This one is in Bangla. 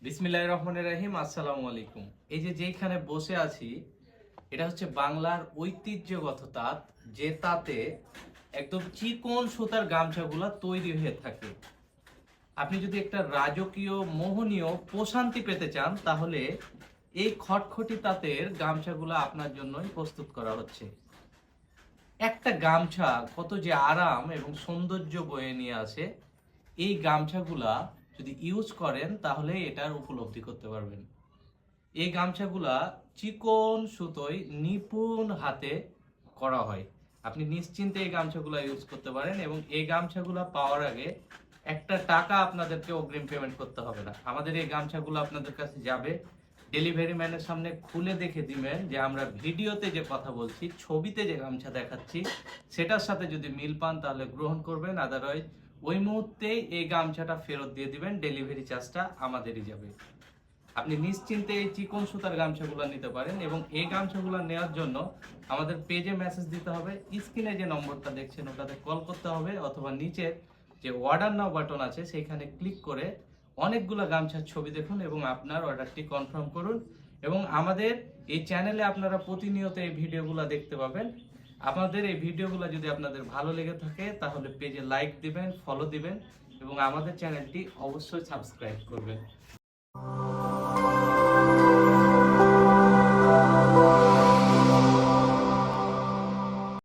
বিসমিল্লাহির রহমানির রহিম। আসসালামু আলাইকুম। এই যে যেখানে বসে আছি এটা হচ্ছে বাংলার ঐতিহ্যগত তাঁত, যে তাঁতে একদম চিকন সুতার গামছাগুলা তৈরি হয়ে থাকে। আপনি যদি একটা রাজকীয় মোহনীয় প্রশান্তি পেতে চান তাহলে এই খটখটি তাঁতের গামছাগুলা আপনার জন্যই প্রস্তুত করা হচ্ছে। একটা গামছা কত যে আরাম এবং সৌন্দর্য বয়ে নিয়ে আসে, এই গামছাগুলা যদি ইউজ করেন তাহলে এটার উপলব্ধি করতে পারবেন। এই গামছাগুলা চিকন সুতোয় নিপুণ হাতে করা হয়। আপনি নিশ্চিন্তে এই গামছাগুলা ইউজ করতে পারেন এবং এই গামছাগুলা পাওয়ার আগে একটা টাকা আপনাদেরকে অগ্রিম পেমেন্ট করতে হবে না। আমাদের এই গামছাগুলো আপনাদের কাছে যাবে, ডেলিভারি ম্যানের সামনে খুলে দেখে দিবেন যে আমরা ভিডিওতে যে কথা বলছি, ছবিতে যে গামছা দেখাচ্ছি সেটার সাথে যদি মিল পান তাহলে গ্রহণ করবেন, আদারওয়াইজ ওই মুহূর্তেই এই গামছাটা ফেরত দিয়ে দিবেন, ডেলিভারি চার্জটা আমাদেরই যাবে। আপনি নিশ্চিন্তে এই চিকন সুতার গামছাগুলো নিতে পারেন এবং এই গামছাগুলো নেওয়ার জন্য আমাদের পেজে মেসেজ দিতে হবে, স্ক্রিনে যে নম্বরটা দেখছেন ওটাতে কল করতে হবে, অথবা নিচের যে অর্ডার নাও বাটন আছে সেইখানে ক্লিক করে অনেকগুলো গামছার ছবি দেখুন এবং আপনার অর্ডারটি কনফার্ম করুন। এবং আমাদের এই চ্যানেলে আপনারা প্রতিনিয়ত এই ভিডিওগুলো দেখতে পাবেন। আমাদের এই ভিডিওগুলো যদি আপনাদের ভালো লেগে থাকে তাহলে পেজে লাইক দিবেন, ফলো দিবেন এবং আমাদের চ্যানেলটি অবশ্যই সাবস্ক্রাইব করবেন।